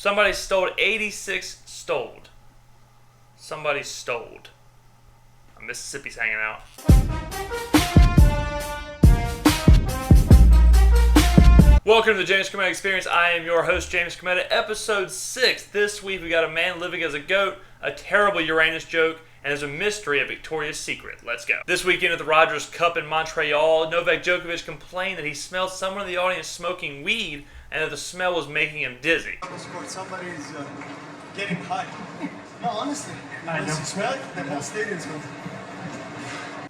Somebody stole 86 stoled. Somebody stoled. Mississippi's hanging out. Welcome to the James Skrmetta Experience. I am your host, James Skrmetta. Episode 6. This week we got a man living as a goat, a terrible Uranus joke, and there's a mystery of Victoria's Secret. Let's go. This weekend at the Rogers Cup in Montreal, Novak Djokovich complained that he smelled someone in the audience smoking weed and that the smell was making him dizzy. Somebody's getting high. No, honestly. Once you smell it, the whole stadium's going.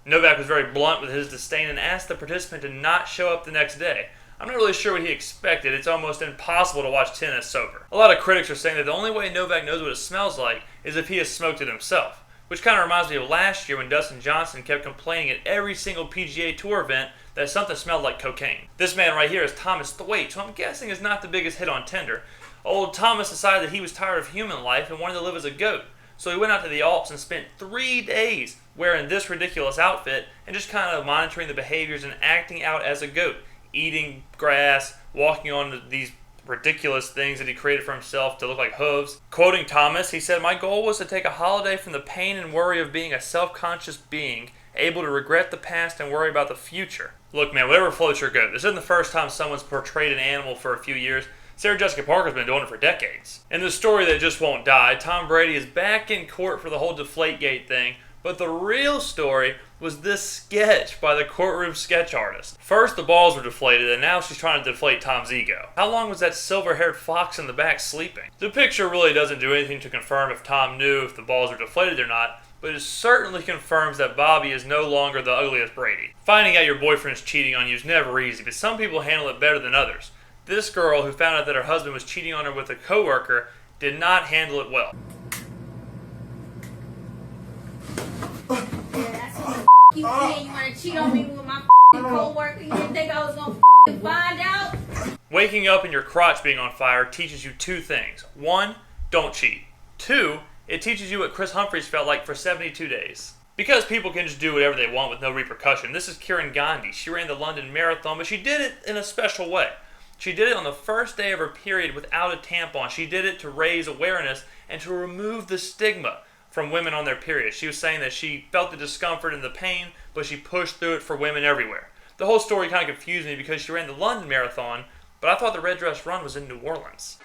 Novak was very blunt with his disdain and asked the participant to not show up the next day. I'm not really sure what he expected. It's almost impossible to watch tennis sober. A lot of critics are saying that the only way Novak knows what it smells like is if he has smoked it himself, which kind of reminds me of last year when Dustin Johnson kept complaining at every single PGA Tour event that something smelled like cocaine. This man right here is Thomas Thwaite, who I'm guessing is not the biggest hit on Tinder. Old Thomas decided that he was tired of human life and wanted to live as a goat. So he went out to the Alps and spent 3 days wearing this ridiculous outfit and just kind of monitoring the behaviors and acting out as a goat, eating grass, walking on these ridiculous things that he created for himself to look like hooves. Quoting Thomas, he said, "My goal was to take a holiday from the pain and worry of being a self-conscious being, able to regret the past and worry about the future." Look, man, whatever floats your goat. This isn't the first time someone's portrayed an animal for a few years. Sarah Jessica Parker's been doing it for decades. In the story that just won't die, Tom Brady is back in court for the whole Deflategate thing, but the real story was this sketch by the courtroom sketch artist. First the balls were deflated, and now she's trying to deflate Tom's ego. How long was that silver-haired fox in the back sleeping? The picture really doesn't do anything to confirm if Tom knew if the balls were deflated or not, but it certainly confirms that Bobby is no longer the ugliest Brady. Finding out your boyfriend's cheating on you is never easy, but some people handle it better than others. This girl, who found out that her husband was cheating on her with a coworker, did not handle it well. You saying you want to cheat on me with my coworker? You didn't think I was going to find out? Waking up and your crotch being on fire teaches you 2 things. 1, don't cheat. 2, it teaches you what Chris Humphries felt like for 72 days. Because people can just do whatever they want with no repercussion. This is Kiran Gandhi. She ran the London Marathon, but she did it in a special way. She did it on the first day of her period without a tampon. She did it to raise awareness and to remove the stigma from women on their periods. She was saying that she felt the discomfort and the pain, but she pushed through it for women everywhere. The whole story kind of confused me because she ran the London Marathon, but I thought the Red Dress Run was in New Orleans.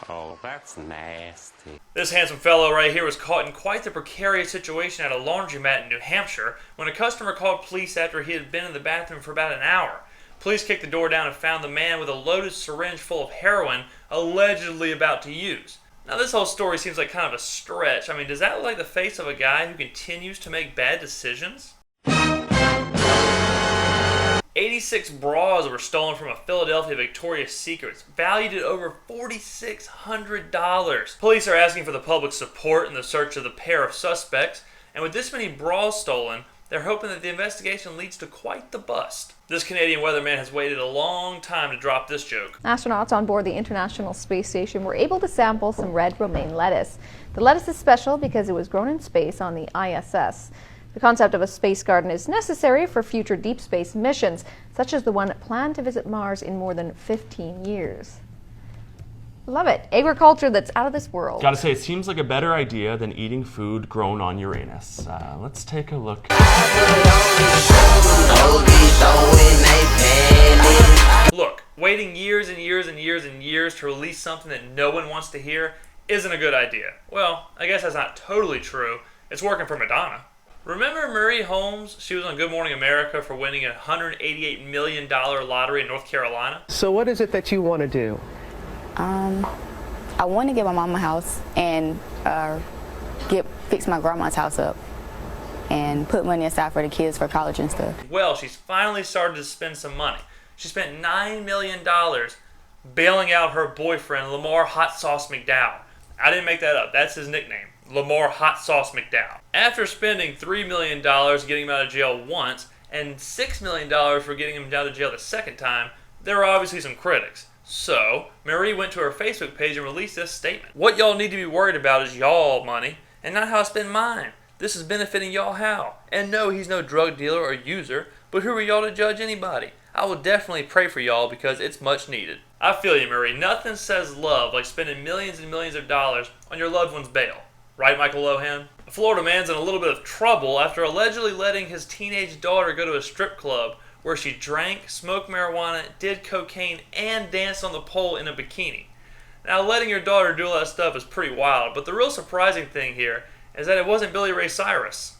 Oh, that's nasty. This handsome fellow right here was caught in quite the precarious situation at a laundromat in New Hampshire when a customer called police after he had been in the bathroom for about an hour. Police kicked the door down and found the man with a loaded syringe full of heroin allegedly about to use. Now this whole story seems like kind of a stretch. I mean, does that look like the face of a guy who continues to make bad decisions? 86 bras were stolen from a Philadelphia Victoria's Secret, valued at over $4,600. Police are asking for the public's support in the search of the pair of suspects, and with this many bras stolen, they're hoping that the investigation leads to quite the bust. This Canadian weatherman has waited a long time to drop this joke. Astronauts on board the International Space Station were able to sample some red romaine lettuce. The lettuce is special because it was grown in space on the ISS. The concept of a space garden is necessary for future deep space missions, such as the one planned to visit Mars in more than 15 years. Love it. Agriculture that's out of this world. Gotta say, it seems like a better idea than eating food grown on Uranus. Let's take a look. Look, waiting years and years and years and years to release something that no one wants to hear isn't a good idea. Well, I guess that's not totally true. It's working for Madonna. Remember Marie Holmes? She was on Good Morning America for winning a $188 million lottery in North Carolina. So what is it that you want to do? I want to get my mom a house and fix my grandma's house up and put money aside for the kids for college and stuff. Well, she's finally started to spend some money. She spent $9 million bailing out her boyfriend, Lamar Hot Sauce McDowell. I didn't make that up. That's his nickname, Lamar Hot Sauce McDowell. After spending $3 million getting him out of jail once and $6 million for getting him out of jail the second time, there were obviously some critics. So, Marie went to her Facebook page and released this statement. What y'all need to be worried about is y'all money, and not how I spend mine. This is benefiting y'all how. And no, he's no drug dealer or user, but who are y'all to judge anybody? I will definitely pray for y'all because it's much needed. I feel you, Murray. Nothing says love like spending millions and millions of dollars on your loved one's bail. Right, Michael Lohan? A Florida man's in a little bit of trouble after allegedly letting his teenage daughter go to a strip club where she drank, smoked marijuana, did cocaine, and danced on the pole in a bikini. Now, letting your daughter do all that stuff is pretty wild, but the real surprising thing here is that it wasn't Billy Ray Cyrus.